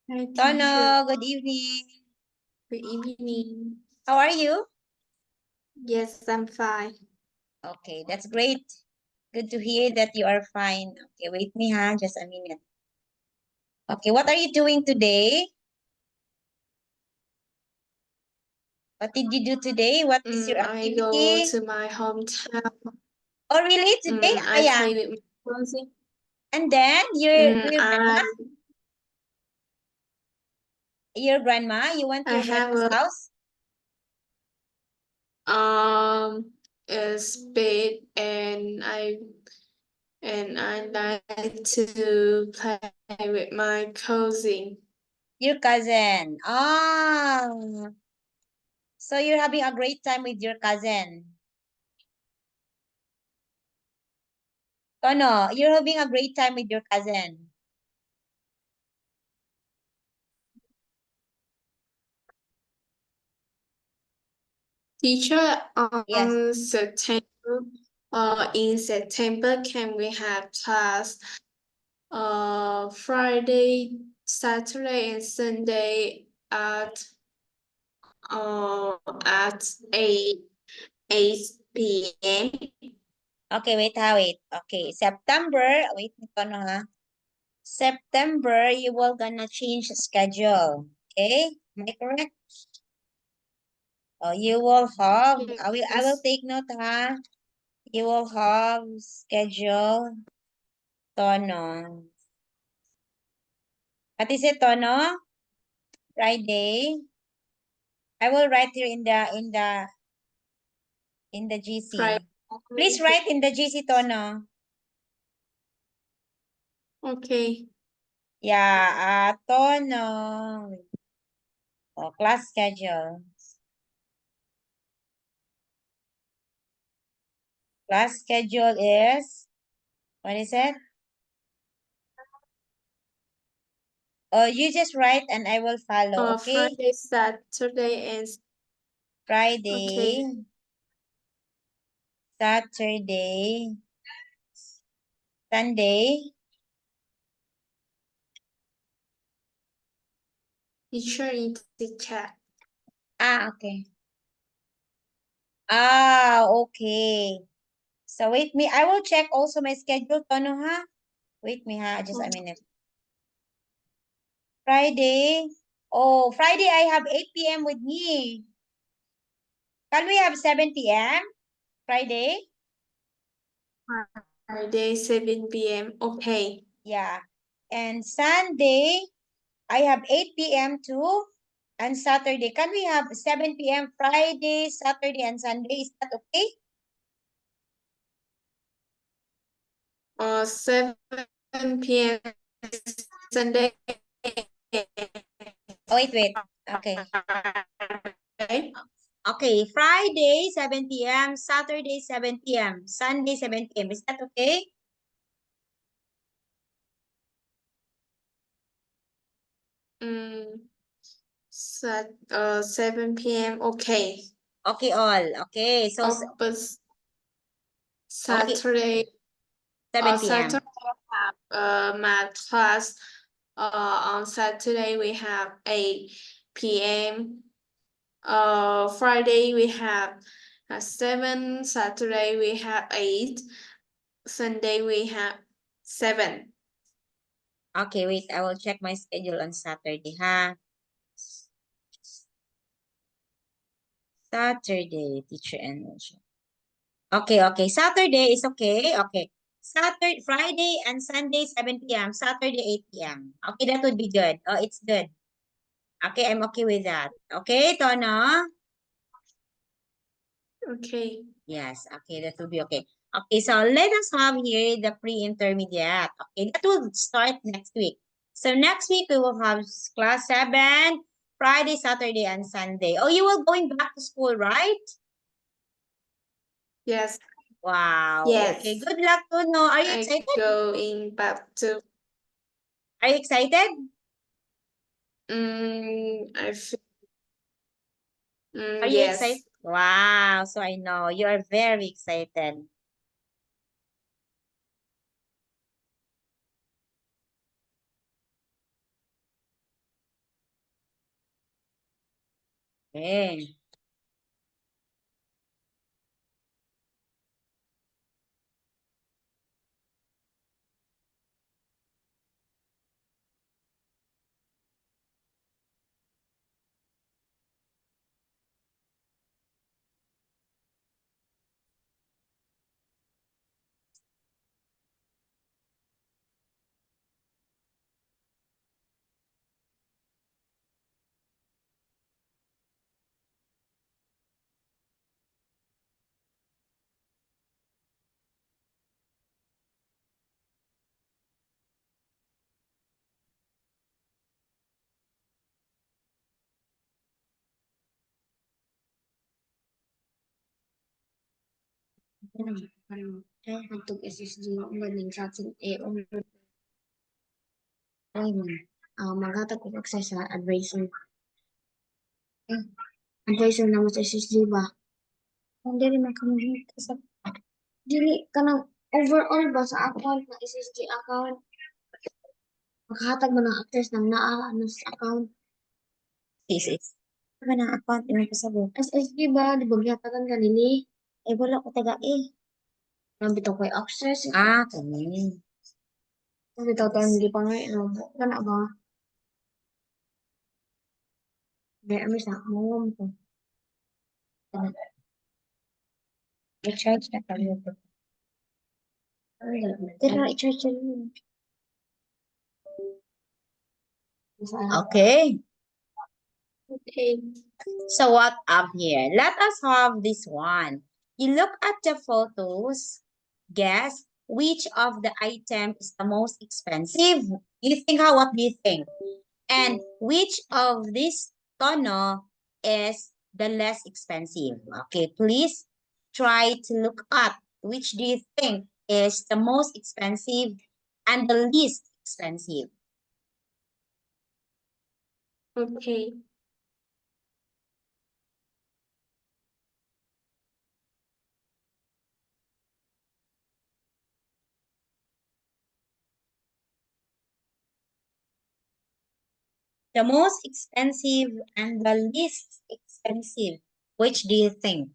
Hi, teacher. Tono, good evening. Good evening. How are you? Yes, I'm fine. Okay, that's great. Good to hear that you are fine. Okay, wait me, just a minute. Okay, what are you doing today? What did you do today? What is your I go activity? to my hometown. Oh, really? Today? Ah, I yeah. play with my cousin. And then your grandma? I Your grandma? You went to I your have grandma's house? a spade and I like to play with my cousin. Your cousin. Ah, so you're having a great time with your cousin. Tono, you're having a great time with your cousin. Teacher, Yes. in September, can we have class Friday, Saturday, and Sunday at 8 p.m. Okay, wait. Okay, September, wait nito no ha. September, you will gonna change the schedule. Okay? Am I correct? Oh, you will have, I will Yes. take note ha. You will have schedule Tono. What is it, Tono? Friday. I will write here in the Friday. GC. Please write in the GC, Tono. Okay. Yeah, Tono. Oh, class schedule. Class schedule is, what is it? Oh, you just write and I will follow, okay? Friday, Saturday, and Friday, okay. Saturday, Sunday. Teacher in the chat. Ah, okay. Ah, okay. So wait me. I will check also my schedule, Tono, ha? Wait me, ha? Just a minute. Friday. Oh, Friday I have 8 p.m. with me. Can we have 7 p.m. Friday? Friday, 7 p.m. Okay. Yeah. And Sunday, I have 8 p.m. too. And Saturday. Can we have 7 p.m. Friday, Saturday, and Sunday? Is that okay? 7 p.m. Sunday. Oh, wait. Okay. Okay. Friday, 7 p.m. Saturday, 7 p.m. Sunday, 7 p.m. Is that okay? Mm, 7 p.m. Okay. Okay, all. Okay. So, But okay. Saturday, 7 Saturday p.m. I have math class. On Saturday we have 8 p.m. Friday we have 7. Saturday we have 8. Sunday we have 7. Okay, wait. I will check my schedule on Saturday, ha? Saturday, teacher energy. Okay. Saturday is okay. Okay. Saturday, Friday, and Sunday, 7 p.m. Saturday, 8 p.m. Okay, that would be good. Oh, it's good. Okay, I'm okay with that. Okay, Tono? Okay. Yes, okay, that will be okay. Okay, so let us have here the pre-intermediate. Okay, that will start next week. So next week we will have class 7, Friday, Saturday, and Sunday. Oh, you will going back to school, right? Yes. Wow. Okay, Yes. good luck, Tono. Are you I excited? go in back to Are you excited? I feel, Are you excited? yes. Wow. So I know you are very excited. Okay. Untuk SSG galing sa atin maghatag og access sa advisor. Advisor na mo sa SSG ba? Kung dili man ka sa dili ka ng overall ba sa account na SSG account? Maghatag mo ng access ng naa ano sa account. Is. Ano ba ng account mo ko sabi? SSG ba? Di ba gihatagan ka nini? Eh, wala ko taga eh. Nang bitaw ko'y access. Ah, kami. Nang bitaw tayo hindi pa nga. Kana ba? Di, ami sa mawam ko. I-charge na kami. Tira, i-charge yun. Okay. Okay. So what up here? Let us have this one. You look at the photos. Guess which of the item is the most expensive? You think how? What do you think? And which of this tono is the less expensive? Okay, please try to look up which do you think is the most expensive and the least expensive. Okay. The most expensive and the least expensive. Which do you think?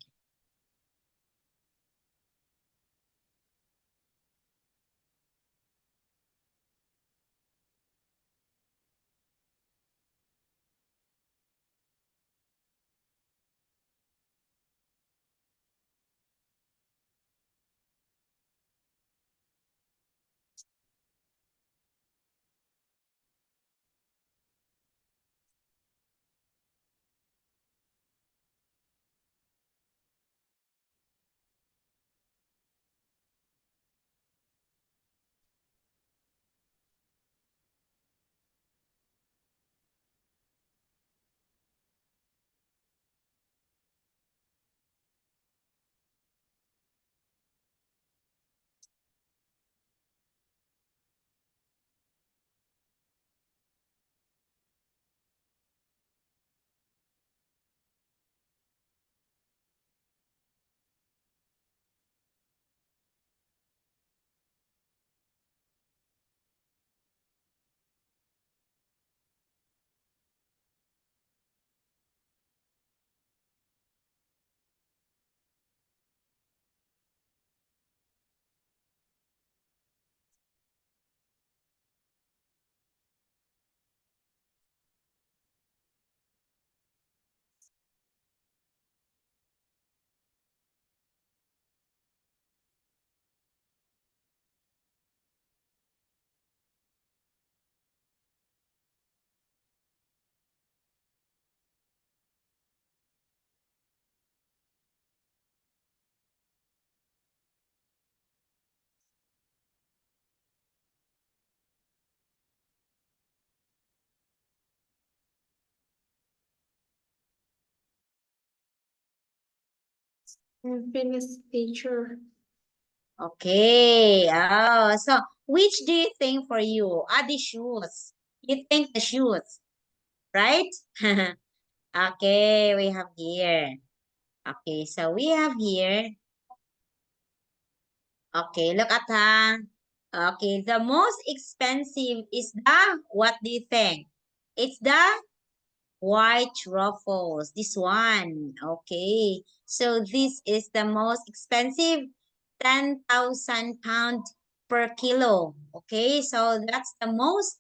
Finished teacher. Okay. Oh, so which do you think for you? Are the shoes? You think the shoes, right? Okay, we have here. Okay, so we have here. Okay, look at her. Okay, the most expensive is the, what do you think? It's the White truffles. This one. Okay. So this is the most expensive. 10,000 pound per kilo. Okay. So that's the most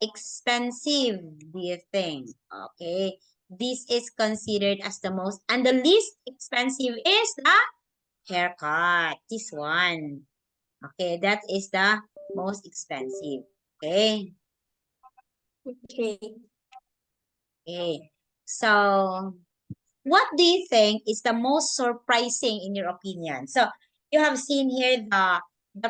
expensive, do you think? Okay. This is considered as the most. And the least expensive is the haircut. This one. Okay. That is the most expensive. Okay. Okay. Okay. So, what do you think is the most surprising in your opinion? So, you have seen here the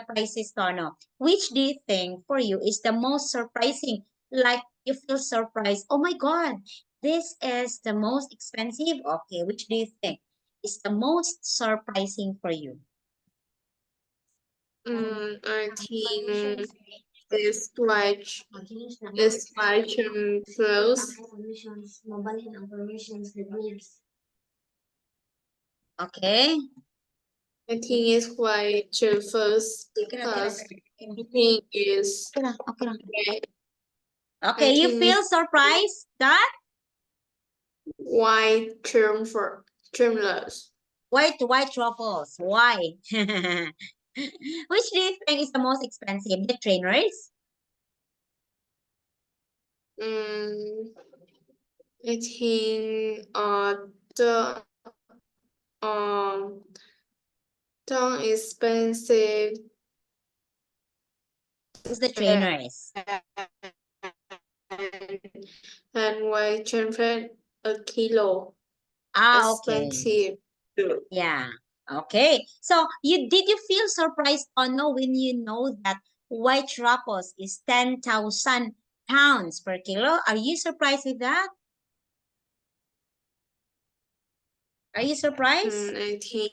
prices, Tono. Which do you think for you is the most surprising? Like you feel surprised. Oh my God, this is the most expensive. Okay, which do you think is the most surprising for you? I think it's like it's like close. Mabalhin ang permissions, the grids. Okay. I think it's quite true first because I think is Okay lang, okay lang. okay. Okay, you think feel surprised that white term for termless. white truffles. Why? Which do you think is the most expensive? The trainers? I think the um the expensive It's the trainers. and white translate a kilo Ah, okay. expensive. Yeah. Okay. So did you feel surprised or no when you know that white truffles is 10,000 pounds per kilo? Are you surprised with that? Are you surprised? I think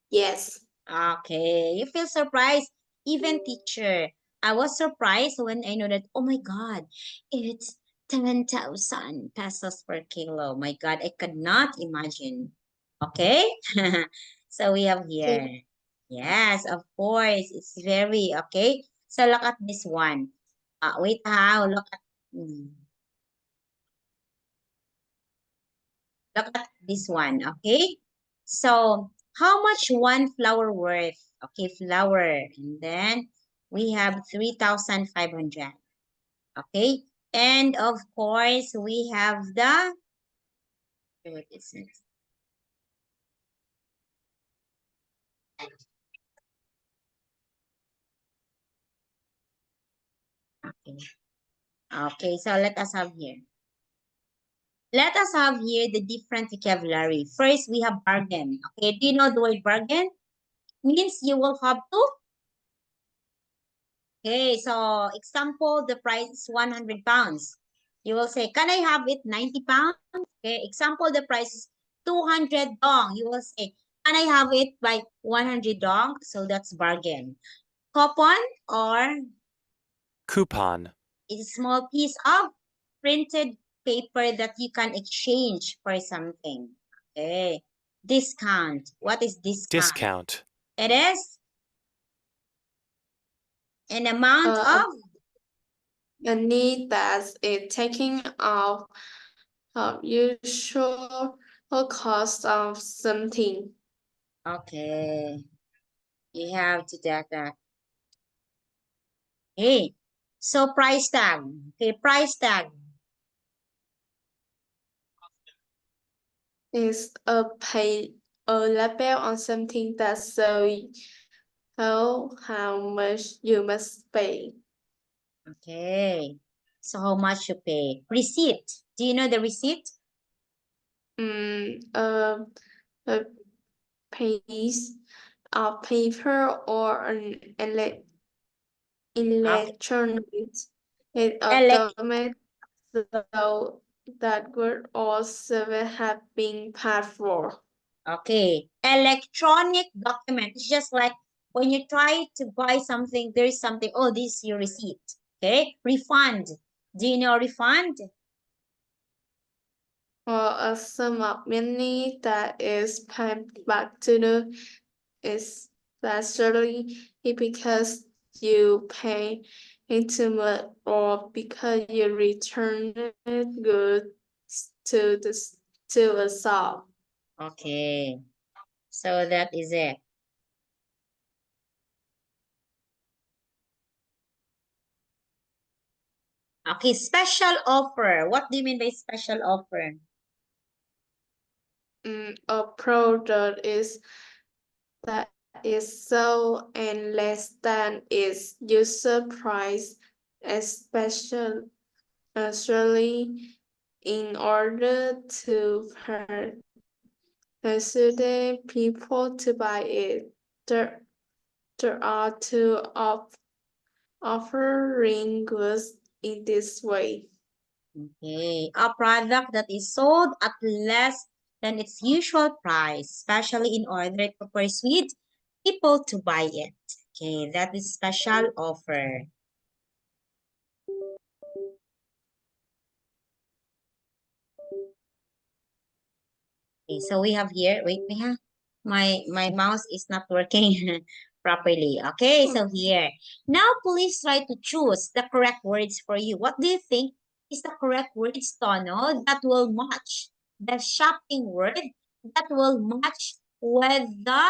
yes. Okay, you feel surprised. Even teacher, I was surprised when I know that, oh my God, it's 10,000 pesos per kilo. My God, I could not imagine. Okay, so we have here. Yes, of course, it's very, okay. So look at this one. Wait, look at, mm, look at this one, okay? So, how much one flower worth? Okay, flower. And then we have 3,500. Okay? And of course, we have the, what is it? Okay. Okay, so let us have here. Let us have here the different vocabulary. First, we have bargain. Okay, do you know the word bargain? Means you will have to. Okay, so example, the price is 100 pounds. You will say, can I have it 90 pounds? Okay, example, the price is 200 dong. You will say, can I have it by 100 dong? So that's bargain. Coupon or Coupon. is a small piece of printed paper that you can exchange for something. Okay. Discount. What is discount? Discount. It is an amount of Money that is taking off usual cost of something. okay. You have to do that. Okay. So price tag. Okay, price tag. Is a label on something that shows how much you must pay. Okay. So how much you pay? Receipt. Do you know the receipt? A piece of paper or an electronic document so that good or service have been paid for. Okay. Electronic document. It's just like when you try to buy something, there's something, oh, this is your receipt. Okay. Refund. Do you know refund? Or a sum of money that is paid back to the is naturally because you pay intimate or because you returned goods to a shop. Okay. So that is it. Okay, special offer. What do you mean by special offer? A product that is sold and less than its user price, especially in order to persuade people to buy it. There are two offering goods in this way. Okay, a product that is sold at less than its usual price, especially in order to persuade people to buy it. Okay, that is special offer. Okay, so we have here, wait, my mouse is not working properly. Okay, so here. Now please try to choose the correct words for you. What do you think is the correct words, Tono, that will match the shopping word that will match with the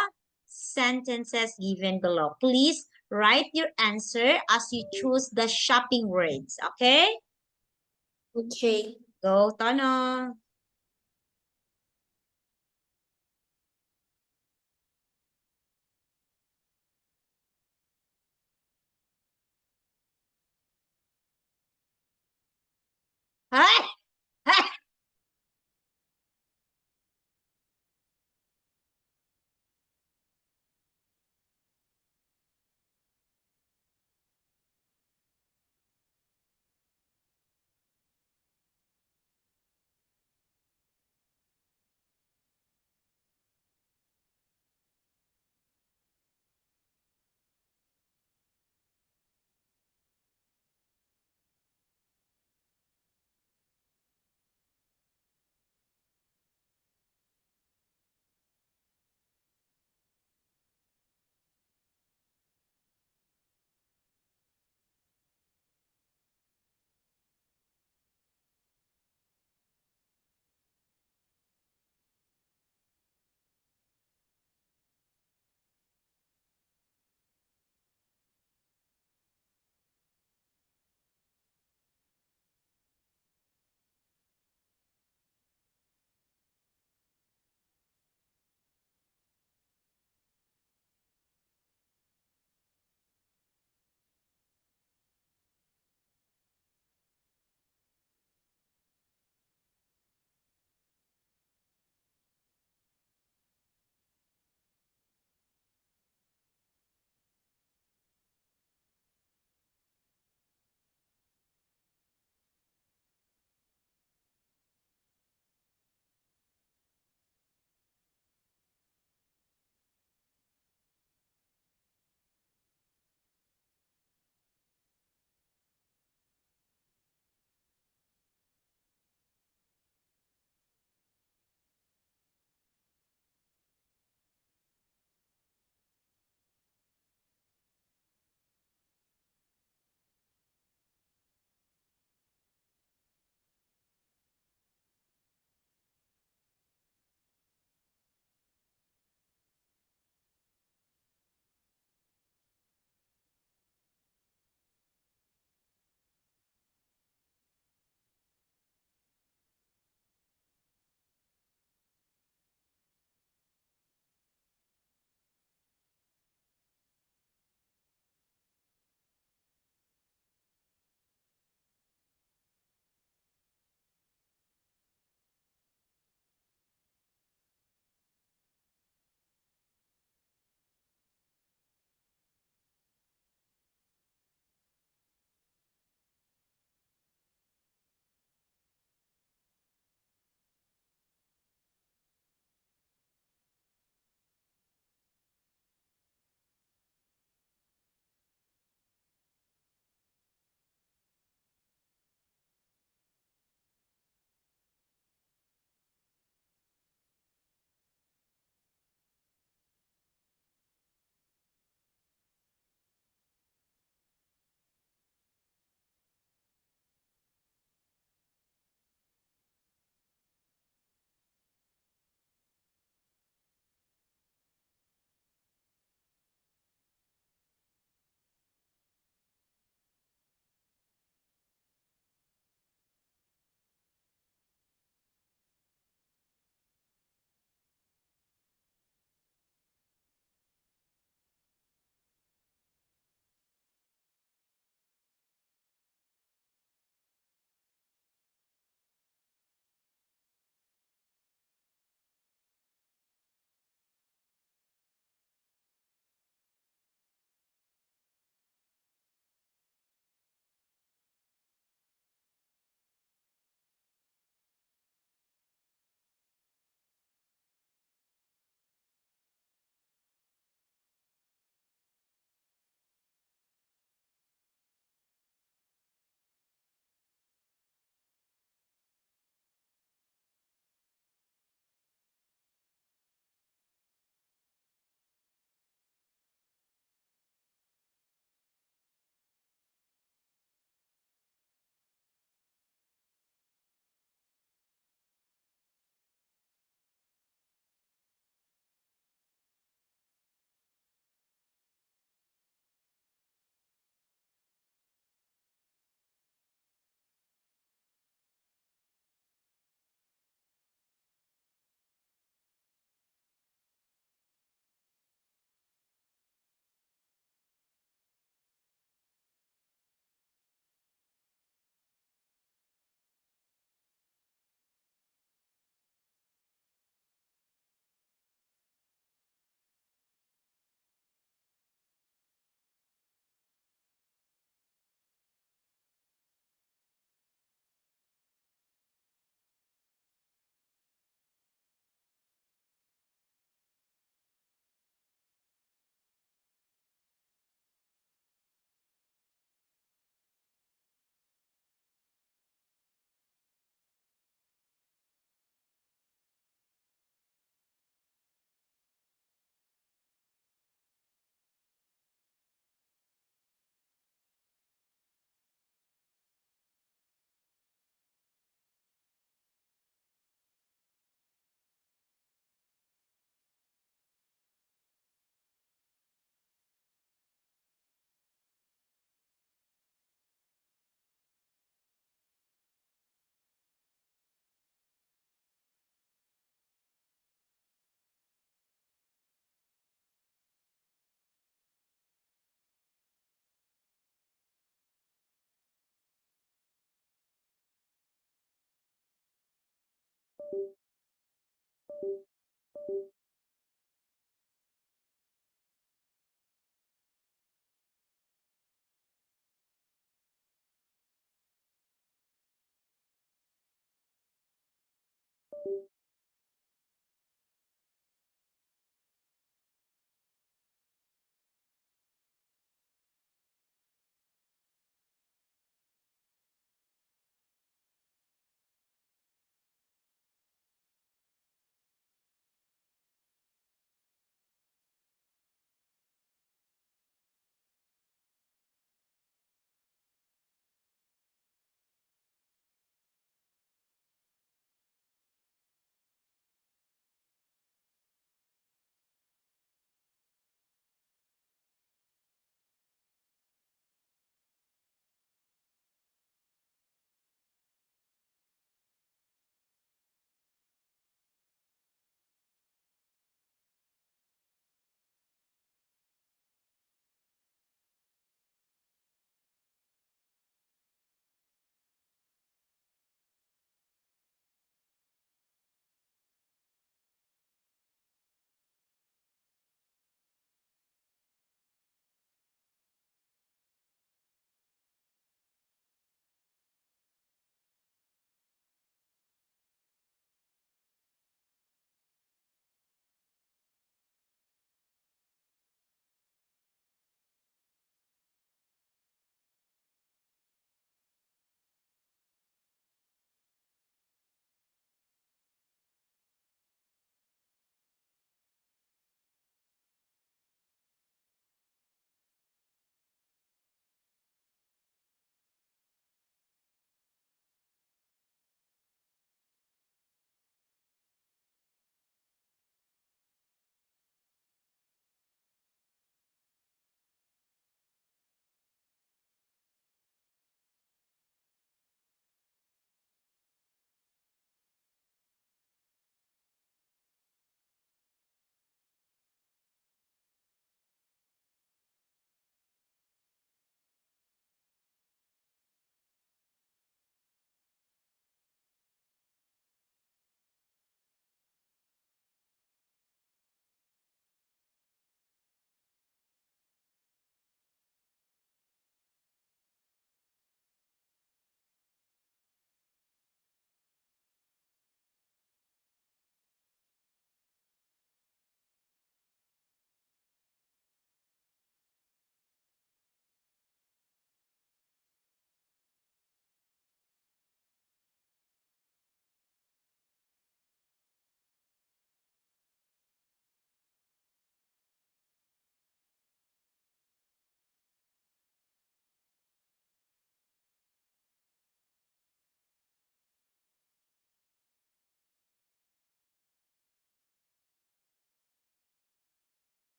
sentences given below? Please write your answer as you choose the shopping words. Okay? Okay. Go, Tono. Hi! Hi!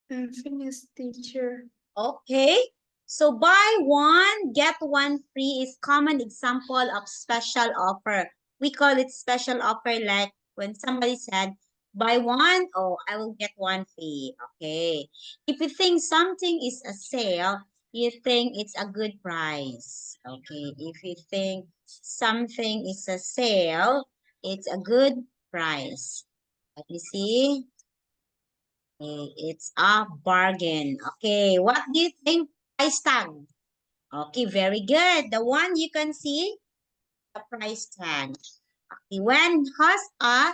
Phoenix teacher. Okay. So buy one, get one free is common example of special offer. We call it special offer like when somebody said, buy one, oh, I will get one free. Okay. If you think something is a sale, you think it's a good price. Okay. If you think something is a sale, it's a good price. Let me see. Okay, it's a bargain. Okay, what do you think price tag? Okay, very good. The one you can see, the price tag. Okay, when has a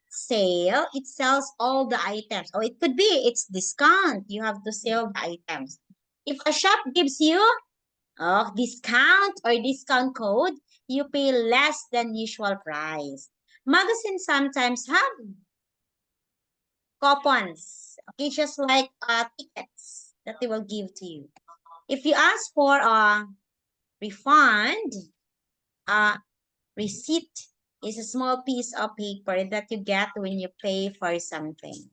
sale, it sells all the items. Or it could be it's discount. You have to sell the items. If a shop gives you a discount or discount code, you pay less than usual price. Magazines sometimes have coupons. Okay, just like tickets that they will give to you. If you ask for a refund, a receipt is a small piece of paper that you get when you pay for something.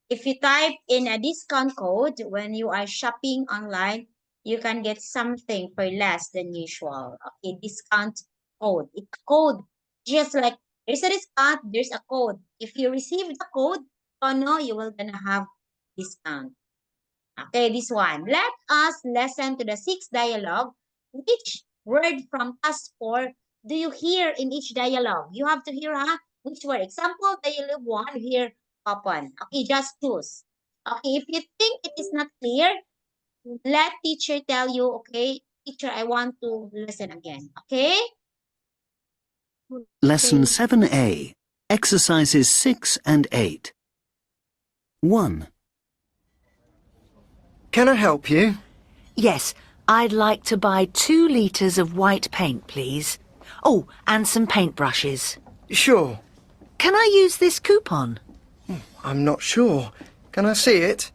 If you type in a discount code when you are shopping online, you can get something for less than usual. Okay, discount code. It's code. Just like there's a discount, there's a code. If you receive the code, oh no, you will gonna have discount. Okay, this one. Let us listen to the sixth dialogue. Which word from task 4 do you hear in each dialogue? You have to hear which word. Example, dialogue 1, you hear open. Okay, just choose. Okay, if you think it is not clear, let teacher tell you, okay, teacher, I want to listen again. Okay? Lesson 7A, Exercises 6 and 8. 1. Can I help you? Yes, I'd like to buy 2 litres of white paint, please. Oh, and some paintbrushes. Sure. Can I use this coupon? I'm not sure. Can I see it?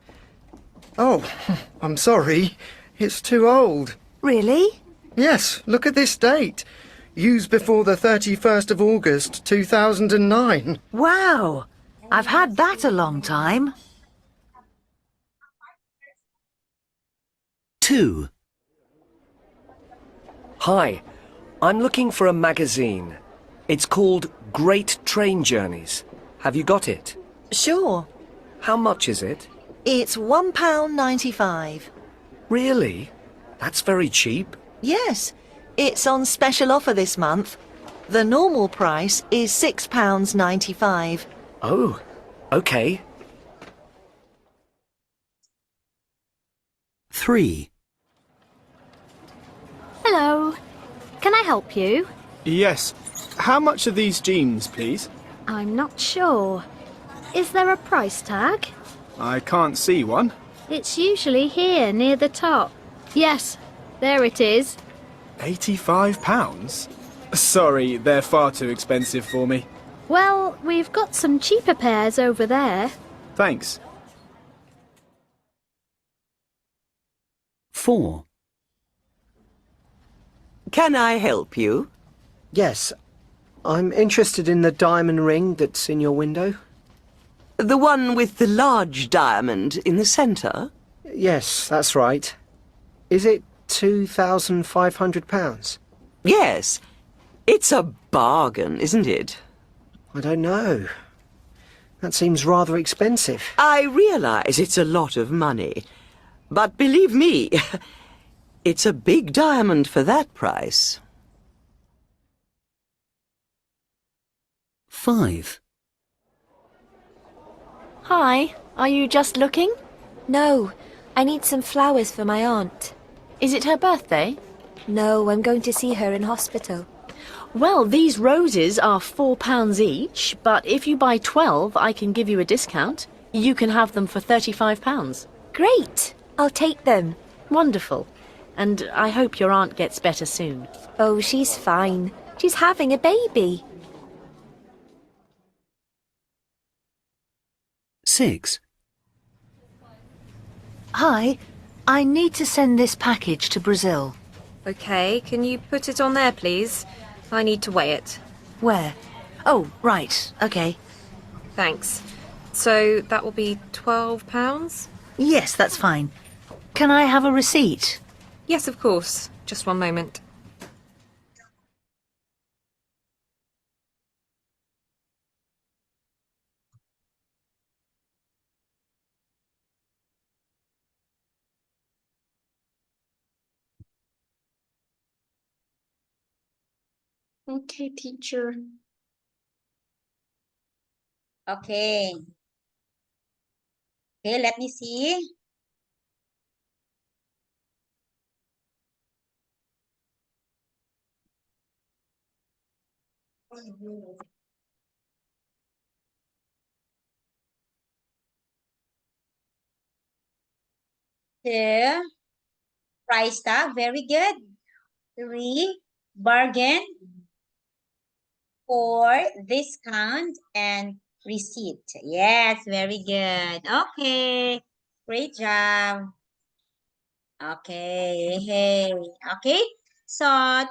Oh, I'm sorry. It's too old. Really? Yes, look at this date. Used before the 31st of August, 2009. Wow, I've had that a long time. 2. Hi, I'm looking for a magazine. It's called Great Train Journeys. Have you got it? Sure. How much is it? It's £1.95. Really? That's very cheap. Yes, it's on special offer this month. The normal price is £6.95. Oh, okay. 3. Hello. Can I help you? Yes. How much are these jeans, please? I'm not sure. Is there a price tag? I can't see one. It's usually here near the top. Yes, there it is. £85? Sorry, they're far too expensive for me. Well, we've got some cheaper pairs over there. Thanks. 4. Can I help you? Yes, I'm interested in the diamond ring that's in your window. The one with the large diamond in the centre? Yes, that's right. Is it £2,500? Yes. It's a bargain, isn't it? I don't know. That seems rather expensive. I realise it's a lot of money. But believe me, it's a big diamond for that price. 5. Hi, are you just looking? No, I need some flowers for my aunt. Is it her birthday? No, I'm going to see her in hospital. Well, these roses are £4 each, but if you buy 12, I can give you a discount. You can have them for £35. Great! I'll take them. Wonderful. And I hope your aunt gets better soon. Oh, she's fine. She's having a baby. 6. Hi, I need to send this package to Brazil. Okay, can you put it on there, please? I need to weigh it. Where? Oh, right, okay. Thanks. So that will be £12? Yes, that's fine. Can I have a receipt? Yes, of course. Just one moment. Okay, teacher. Okay. Okay, let me see. Two, price tag, very good. Three, bargain. Four, discount. And receipt. Yes, very good. Okay, great job. Okay, hey, okay. So,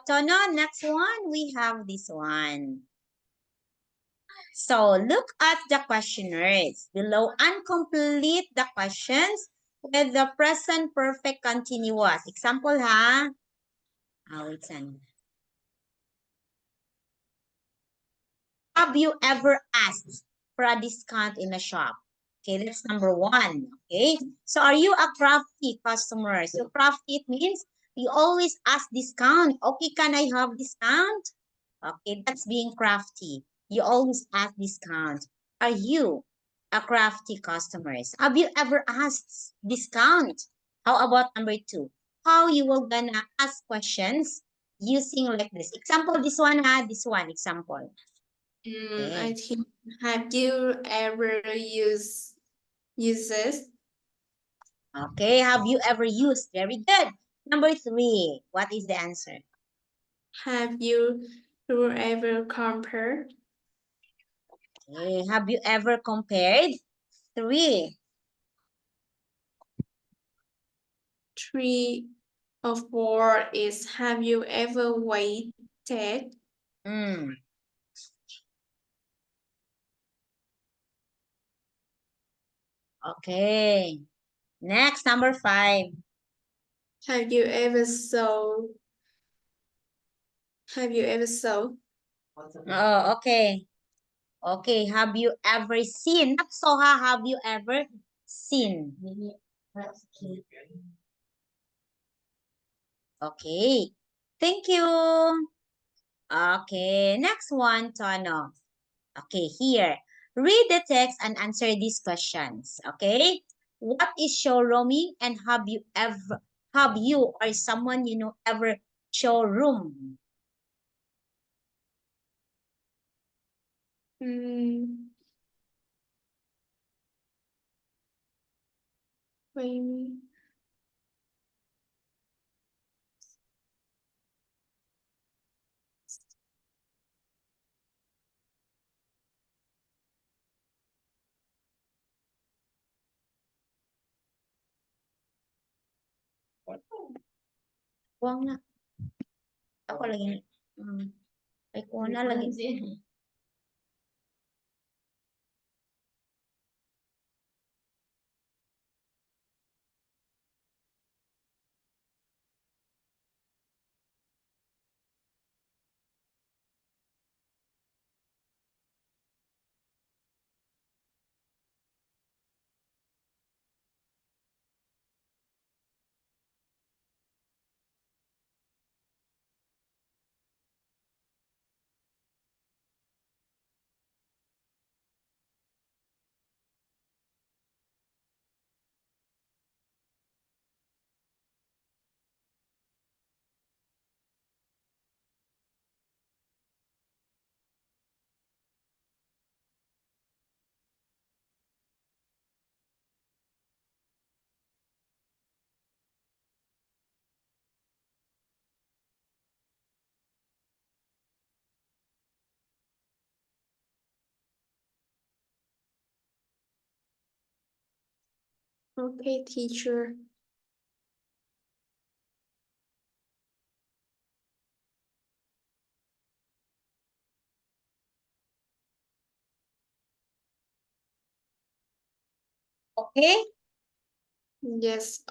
Tono, next one, we have this one. So, look at the questionnaires below and complete the questions with the present perfect continuous. Example, ha? Wait, son. Have you ever asked for a discount in a shop? Okay, that's number one. Okay, so are you a crafty customer? So crafty, it means you always ask discount. Okay, can I have discount? Okay, that's being crafty. You always ask discount. Are you a crafty customer? Have you ever asked discount? How about number two? How you will gonna ask questions using like this? Example, this one, this one, example. I think, have you ever used this? Okay, have you ever used? Very good. Number three, what is the answer? Have you ever compared? Okay, have you ever compared? Three. 3 of 4 is, have you ever waited? Okay. Next, number five. Have you ever sold? Have you ever sold? Oh, okay. Okay, have you ever seen? Not so, have you ever seen? Okay. Thank you. Okay, next one, Tono. Okay, here. Read the text and answer these questions. Okay? What is showrooming and have you or someone you know ever showroom? Wait. Huwag na. Ako lagi. Ay, ko na lagi. Okay, teacher. Okay? Yes,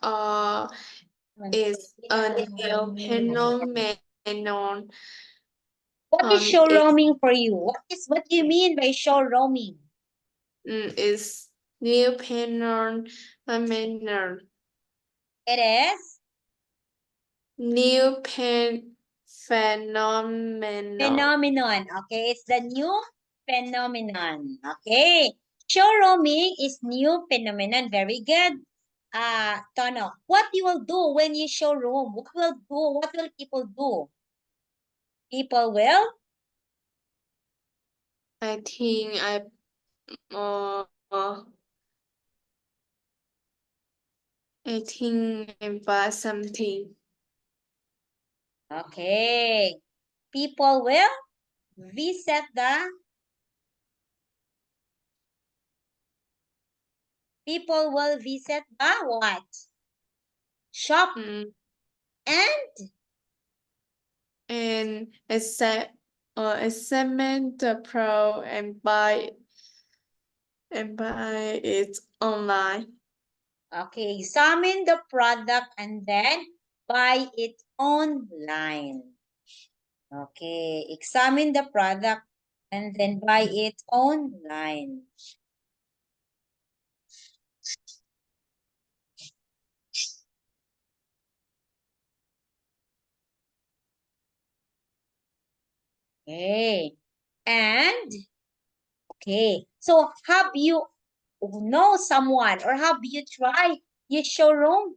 is a new phenomenon. What is It show roaming for you? What do you mean by show roaming? is new phenomenon. It is New phenomenon. phenomenon. Okay, it's the new phenomenon. Okay. Show roaming is new phenomenon. Very good. Tono, what you will do when you show roam? What will people do? People will I think I buy something. okay. People will visit the what? Shop And examine the pro and buy it online. Okay, examine the product and then buy it online. Okay, examine the product and then buy it online. Okay, and okay, so have you know someone or have you tried your showroom?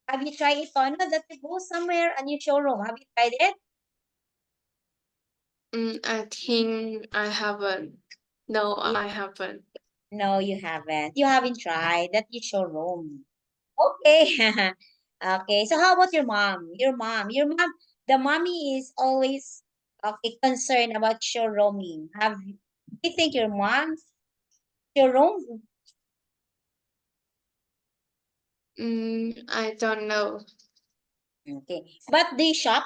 Have you tried it, Tono, that you go somewhere and you showroom? Have you tried it? I think I haven't. No, I haven't. No, you haven't. You haven't tried that you showroom. Okay. Okay. So how about your mom? Your mom, the mommy is always concerned about showrooming. Do you think your mom's showroom? I don't know. Okay. But they shop?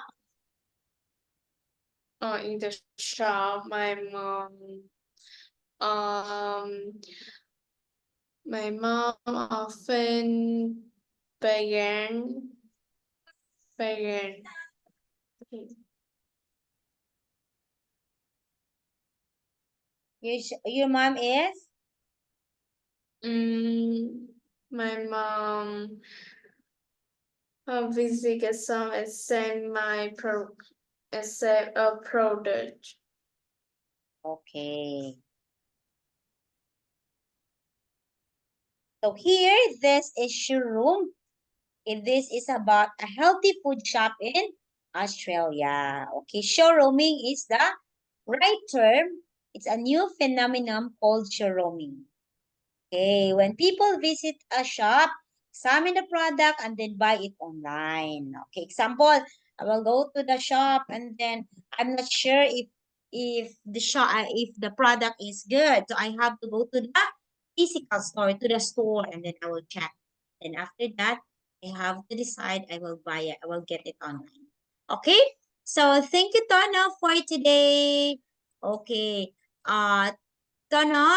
In the shop, my mom often began. Your mom is? My mom visit some and send my product. Okay. So here, this is showroom. This is about a healthy food shop in Australia. Okay, showrooming is the right term. It's a new phenomenon called showrooming. Okay, when people visit a shop, examine the product and then buy it online. Okay, example, I will go to the shop and then I'm not sure if the product is good. So I have to go to the physical store, to the store, and then I will check. Then after that, I have to decide I will buy it. I will get it online. Okay? So thank you, Tono, for today. Okay. Tono,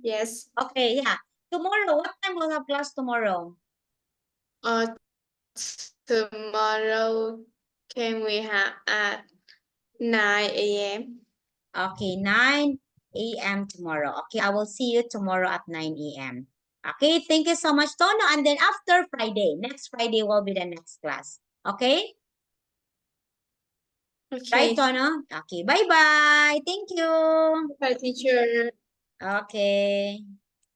Yes. okay, yeah. Tomorrow, what time we'll have class tomorrow? Tomorrow can we have at 9 a.m. Okay, 9 a.m. tomorrow. Okay, I will see you tomorrow at 9 a.m. Okay, thank you so much, Tono. And then after Friday, next Friday will be the next class. Okay? Right, Okay. Tono? Okay, bye-bye. Thank you. Bye, teacher. Okay.